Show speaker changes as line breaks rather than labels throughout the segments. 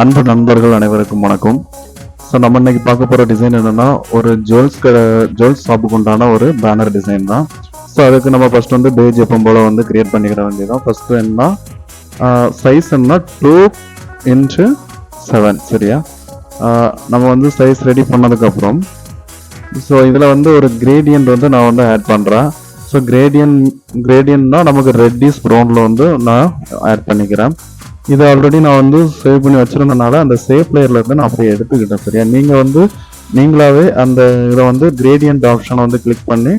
அன்பு நண்பர்கள் அனைவருக்கும் வணக்கம். ஸோ நம்ம இன்னைக்கு பார்க்க போகிற டிசைன் என்னன்னா, ஒரு ஜுவல்ஸ் ஷாப்புக்கு உண்டான ஒரு பேனர் டிசைன் தான். ஸோ அதுக்கு நம்ம ஃபர்ஸ்ட் வந்து பேஜ் எப்போ போல வந்து கிரியேட் பண்ணிக்கிற வேண்டியதான். ஃபர்ஸ்ட் என்ன சைஸ் என்ன 2x7 சரியா. நம்ம வந்து சைஸ் ரெடி பண்ணதுக்கப்புறம் ஸோ இதில் வந்து ஒரு கிரேடியன்ட் வந்து நான் வந்து ஆட் பண்ணுறேன். ஸோ கிரேடியன்ட்னா நமக்கு ரெட்டிஷ் ப்ரௌனில் வந்து நான் ஆட் பண்ணிக்கிறேன். இது ஆல்ரெடி நான் வந்து சேவ் பண்ணி வச்சுருந்தனால அந்த சேவ் பிளேயர்லேருந்து நான் அப்படியே எடுத்துக்கிட்டேன் சரியா. நீங்கள் வந்து நீங்களாவே அந்த இதை வந்து கிரேடியன்ட் ஆப்ஷனை வந்து கிளிக் பண்ணி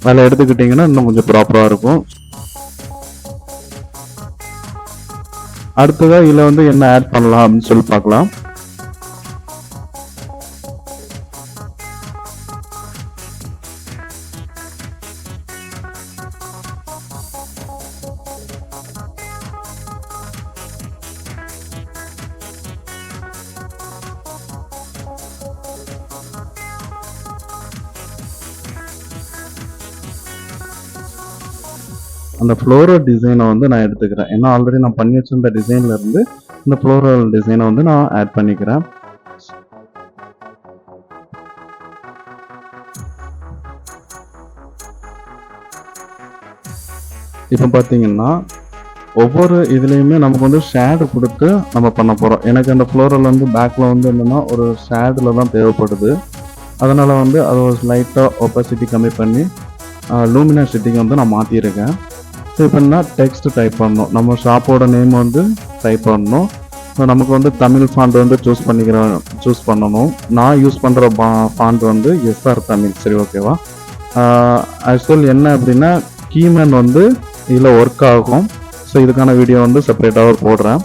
அதில் எடுத்துக்கிட்டிங்கன்னா இன்னும் கொஞ்சம் ப்ராப்பராக இருக்கும். அடுத்ததாக இதில் வந்து என்ன ஆட் பண்ணலாம் அப்படின்னு சொல்லி பார்க்கலாம். அந்த ஃப்ளோரல் டிசைனை வந்து நான் எடுத்துக்கிறேன். ஏன்னா ஆல்ரெடி நான் பண்ணி வச்சிருந்த டிசைன்ல இருந்து இந்த ஃப்ளோரல் டிசைனை வந்து நான் ஆட் பண்ணிக்கிறேன். இப்போ பார்த்தீங்கன்னா ஒவ்வொரு இதுலேயுமே நமக்கு வந்து ஷேடு கொடுத்து நம்ம பண்ண போகிறோம். எனக்கு அந்த ஃப்ளோரல் வந்து பேக்கில் வந்து என்னென்னா ஒரு ஷேடில் தான் தேவைப்படுது. அதனால் வந்து அதை ஒரு லைட்டாக ஒப்பாசிட்டி கம்மி பண்ணி லூமினாசிட்டிக்கு வந்து நான் மாற்றிருக்கேன். ஸோ இப்போ என்ன டெக்ஸ்ட் டைப் பண்ணணும், நம்ம ஷாப்போட நேம் வந்து டைப் பண்ணணும். ஸோ நமக்கு வந்து தமிழ் ஃபாண்ட் வந்து சூஸ் பண்ணணும். நான் யூஸ் பண்ணுற ஃபாண்ட் வந்து எஸ்ஆர் தமிழ் சரி ஓகேவா. ஆக்சுவல் என்ன அப்படின்னா கீமேன் வந்து இதில் ஒர்க் ஆகும். ஸோ இதுக்கான வீடியோ வந்து செப்பரேட்டாக போடுறேன்.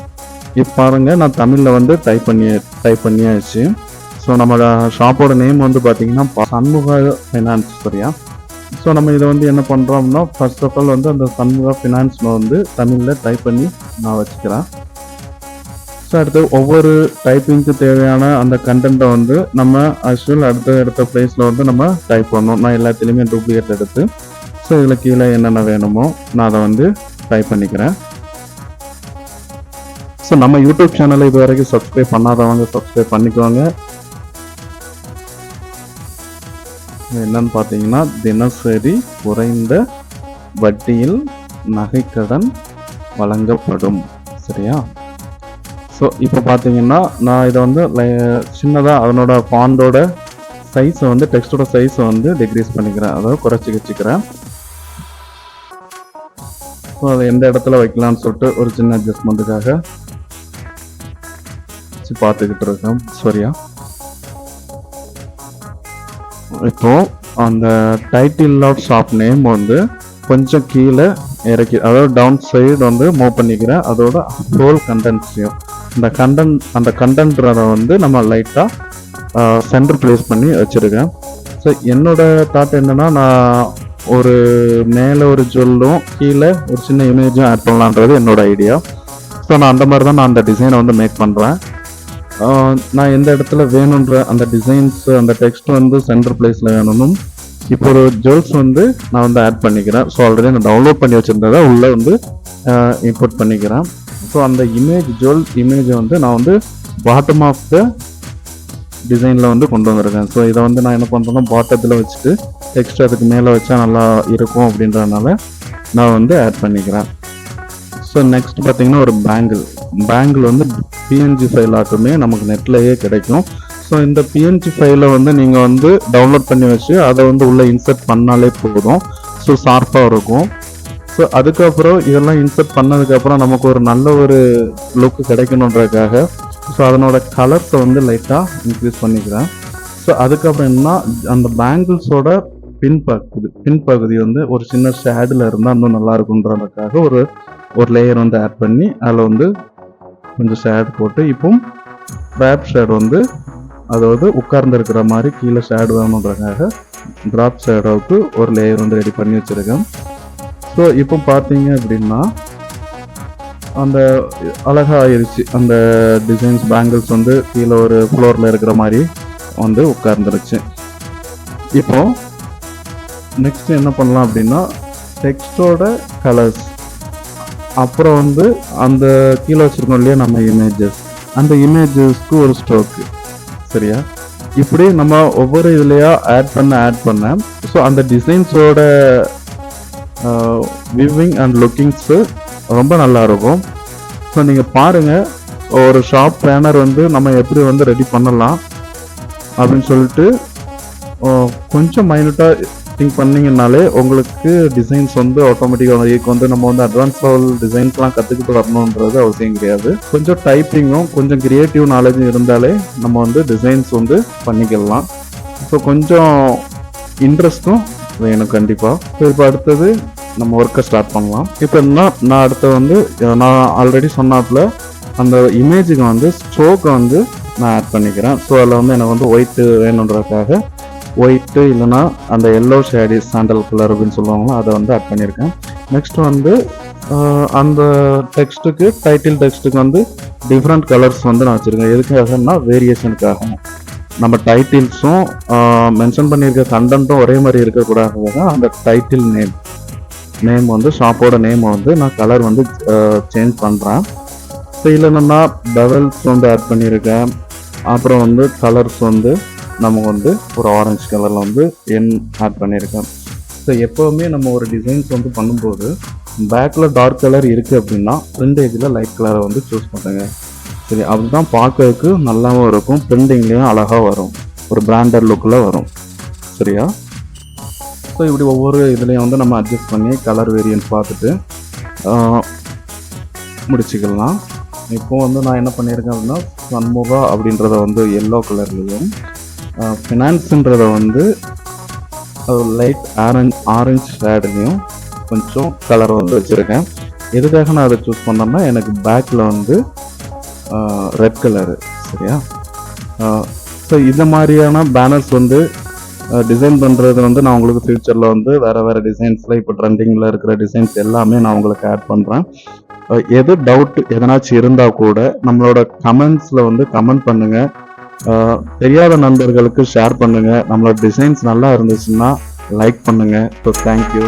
இப்போ பாருங்கள் நான் தமிழில் வந்து டைப் பண்ணியாச்சு. ஸோ நம்ம ஷாப்போட நேம் வந்து பார்த்திங்கன்னா சண்முகா ஃபைனான்ஸ் சரியா. ஸோ நம்ம இதை வந்து என்ன பண்ணுறோம்னா ஃபர்ஸ்ட் ஆஃப் ஆல் வந்து அந்த சண்முகா ஃபினான்ஸில் வந்து தமிழில் டைப் பண்ணி நான் வச்சுக்கிறேன். ஸோ அடுத்து ஒவ்வொரு டைப்பிங்க்கு தேவையான அந்த கண்டென்ட்டை வந்து நம்ம ஆக்சுவல் அடுத்த பிளேஸில் வந்து நம்ம டைப் பண்ணணும். நான் எல்லாத்துலேயுமே டூப்ளிகேட் எடுத்து ஸோ இதில் கீழே என்னென்ன வேணுமோ நான் அதை வந்து டைப் பண்ணிக்கிறேன். ஸோ நம்ம யூடியூப் சேனலை இது வரைக்கும் சப்ஸ்கிரைப் பண்ணாதவங்க சப்ஸ்கிரைப் பண்ணிக்குவாங்க. என்னன்னு பார்த்தீங்கன்னா தினசரி குறைந்த வட்டியில் நகைக்கடன் வழங்கப்படும் சரியா. ஸோ இப்போ பார்த்தீங்கன்னா நான் இதை வந்து சின்னதாக அதனோட ஃபாண்டோட சைஸை வந்து டெக்ஸ்டோட சைஸை வந்து டிக்ரீஸ் பண்ணிக்கிறேன், அதாவது குறைச்சி வச்சுக்கிறேன். ஸோ அதை எந்த இடத்துல வைக்கலான்னு சொல்லிட்டு ஒரு சின்ன அட்ஜஸ்ட்மெண்ட்டுக்காக பார்த்துக்கிட்டு இருக்கேன் சரியா. இப்போ அந்த டைட்டில் ஆஃப் ஷாப் நேம் வந்து கொஞ்சம் கீழே இறக்கி, அதாவது டவுன் சைடு வந்து மூவ் பண்ணிக்கிறேன். அதோட ஹோல் கண்டென்ட்ஸையும் அந்த கண்டென்ட்றதை வந்து நம்ம லைட்டாக சென்டர் பிளேஸ் பண்ணி வச்சுருக்கேன். ஸோ என்னோட தாட் என்னன்னா நான் ஒரு மேலே ஒரு ஜுவல்லும் கீழே ஒரு சின்ன இமேஜும் ஆட் பண்ணலான்றது என்னோட ஐடியா. ஸோ நான் அந்த மாதிரி தான் நான் அந்த டிசைனை வந்து மேக் பண்ணுறேன். நான் எந்த இடத்துல வேணுன்ற அந்த டிசைன்ஸ் அந்த டெக்ஸ்ட் வந்து சென்டர் பிளேஸில் வேணும்னு இப்போ ஒரு ஜுவல்ஸ் வந்து நான் வந்து ஆட் பண்ணிக்கிறேன். ஸோ ஆல்ரெடி நான் டவுன்லோட் பண்ணி வச்சுருந்ததை உள்ளே வந்து இம்போர்ட் பண்ணிக்கிறேன். ஸோ அந்த ஜுவல் இமேஜை வந்து நான் வந்து பாட்டம் ஆஃப் த டிசைனில் வந்து கொண்டு வந்திருக்கேன். ஸோ இதை வந்து நான் என்ன பண்ணுறேன்னா பாட்டத்தில் வச்சுட்டு டெக்ஸ்ட் அதுக்கு மேலே வச்சா நல்லா இருக்கும் அப்படின்றதுனால நான் வந்து ஆட் பண்ணிக்கிறேன். ஸோ நெக்ஸ்ட் பார்த்தீங்கன்னா ஒரு பேங்கிள் வந்து பிஎன்ஜி ஃபைல் ஆட்டுமே நமக்கு நெட்லேயே கிடைக்கும். ஸோ இந்த பிஎன்ஜி ஃபைலை வந்து நீங்கள் வந்து டவுன்லோட் பண்ணி வச்சு அதை வந்து உள்ளே இன்சர்ட் பண்ணாலே போதும். ஸோ ஷார்ப்பாக இருக்கும். ஸோ அதுக்கப்புறம் இதெல்லாம் இன்சர்ட் பண்ணதுக்கப்புறம் நமக்கு ஒரு நல்ல ஒரு லுக்கு கிடைக்கணுன்றதுக்காக ஸோ அதனோட கலர்ஸை வந்து லைட்டாக இன்க்ரீஸ் பண்ணிக்கிறேன். ஸோ அதுக்கப்புறம் என்ன அந்த பேங்கிள்ஸோட பின்பகுதி வந்து ஒரு சின்ன ஷேடில் இருந்தால் இன்னும் நல்லா இருக்குன்றதுக்காக ஒரு லேயர் வந்து ஆட் பண்ணி அதில் வந்து கொஞ்சம் ஷேட் போட்டு இப்போ ட்ராப் ஷேட் வந்து அதாவது உட்கார்ந்து இருக்கிற மாதிரி கீழே ஷேடு வேணுன்றதுக்காக ட்ராப் ஷேடோவுக்கு ஒரு லேயர் வந்து ரெடி பண்ணி வச்சுருக்கேன். ஸோ இப்போ பார்த்தீங்க அப்படின்னா அந்த அழகாக ஆயிடுச்சு. அந்த டிசைன்ஸ் பேங்கிள்ஸ் வந்து கீழே ஒரு ஃப்ளோரில் இருக்கிற மாதிரி வந்து உட்கார்ந்துருச்சு. இப்போ நெக்ஸ்ட் என்ன பண்ணலாம் அப்படின்னா டெக்ஸ்டோட கலர்ஸ், அப்புறம் வந்து அந்த கீழே வச்சுருக்கோம் இல்லையா நம்ம இமேஜஸ், அந்த இமேஜஸ்க்கு ஒரு ஸ்ட்ரோக்கு. சரியா? இப்படி நம்ம ஒவ்வொரு இதுலையா ஆட் பண்ண ஸோ அந்த டிசைன்ஸோட வியூவிங் அண்ட் லுக்கிங்ஸு ரொம்ப நல்லா இருக்கும். ஸோ நீங்கள் பாருங்கள், ஒரு ஷாப் பேனர் வந்து நம்ம எப்படி வந்து ரெடி பண்ணலாம் அப்படின்னு சொல்லிட்டு கொஞ்சம் மைனூட்டாக திங்க் பண்ணிங்கனாலே உங்களுக்கு டிசைன்ஸ் வந்து ஆட்டோமேட்டிக்காக வந்து நம்ம வந்து அட்வான்ஸ் லெவல் டிசைன்ஸ்லாம் கற்றுக்கிட்டு வரணுன்றது அவசியம் கிடையாது. கொஞ்சம் டைப்பிங்கும் கொஞ்சம் கிரியேட்டிவ் நாலேஜும் இருந்தாலே நம்ம வந்து டிசைன்ஸ் வந்து பண்ணிக்கலாம். ஸோ கொஞ்சம் இன்ட்ரெஸ்ட்டும் வேணும் கண்டிப்பாக. ஸோ இப்போ அடுத்தது நம்ம ஒர்க்கை ஸ்டார்ட் பண்ணலாம். இப்போ நான் அடுத்து வந்து நான் ஆல்ரெடி சொன்னாப்புல அந்த இமேஜுக்கு வந்து ஸ்ட்ரோக்கை வந்து நான் ஆட் பண்ணிக்கிறேன். ஸோ அதில் வந்து எனக்கு வந்து ஒயிட்டு வேணுன்றதுக்காக ஒயிட்டு இல்லைனா அந்த எல்லோ ஷேடி சாண்டல் கலர் அப்படின்னு சொல்லுவாங்களோ அதை வந்து ஆட் பண்ணியிருக்கேன். நெக்ஸ்ட் வந்து அந்த டெக்ஸ்ட்டுக்கு டைட்டில் டெக்ஸ்ட்டுக்கு வந்து டிஃப்ரெண்ட் கலர்ஸ் வந்து நான் வச்சுருக்கேன். எதுக்காகனா வேரியேஷனுக்காக. நம்ம டைட்டில்ஸும் மென்ஷன் பண்ணியிருக்க கண்டென்ட்டும் ஒரே மாதிரி இருக்கக்கூடாது. அந்த டைட்டில் நேம் வந்து ஷாப்போட நேமை வந்து நான் கலர் வந்து சேஞ்ச் பண்ணுறேன். ஸோ இல்லைன்னா பெவல்ஸ் வந்து ஆட் பண்ணியிருக்கேன். அப்புறம் வந்து கலர்ஸ் வந்து நமக்கு வந்து ஒரு ஆரஞ்சு கலரில் வந்து ஆட் பண்ணியிருக்கேன். ஸோ எப்போவுமே நம்ம ஒரு டிசைன்ஸ் வந்து பண்ணும்போது பேக்கில் டார்க் கலர் இருக்குது அப்படின்னா ஃப்ரண்ட் ஏஜில் லைட் கலரை வந்து சூஸ் பண்ணுங்க. சரி, அதுதான் பார்க்கறதுக்கு நல்லாவும் இருக்கும், பிரிண்டிங்லேயும் அழகாக வரும், ஒரு பிராண்டட் லுக்கில் வரும். சரியா? ஸோ இப்படி ஒவ்வொரு இதுலேயும் வந்து நம்ம அட்ஜஸ்ட் பண்ணி கலர் வேரியன்ட் பார்த்துட்டு முடிச்சுக்கலாம். இப்போ வந்து நான் என்ன பண்ணியிருக்கேன் அப்படின்னா சண்முகா அப்படின்றத வந்து எல்லோ கலர்லேயும் ஃபினான்ஸுன்றத வந்து லைட் ஆரஞ்சு ஷேட்லேயும் கொஞ்சம் கலர் வந்து வச்சுருக்கேன். எதுக்காக நான் அதை சூஸ் பண்ணோம்னா எனக்கு பேக்கில் வந்து ரெட் கலரு. சரியா? ஸோ இந்த மாதிரியான பேனர்ஸ் வந்து டிசைன் பண்ணுறது வந்து நான் உங்களுக்கு ஃப்யூச்சரில் வந்து வேறு டிசைன்ஸில் இப்போ ட்ரெண்டிங்கில் இருக்கிற டிசைன்ஸ் எல்லாமே நான் உங்களுக்கு ஆட் பண்ணுறேன். எது டவுட் எதனாச்சும் இருந்தால் கூட நம்மளோட கமெண்ட்ஸில் வந்து கமெண்ட் பண்ணுங்கள். தெரியாத நண்பர்களுக்கு ஷேர் பண்ணுங்கள். நம்மளோட டிசைன்ஸ் நல்லா இருந்துச்சுன்னா லைக் பண்ணுங்கள். So thank you.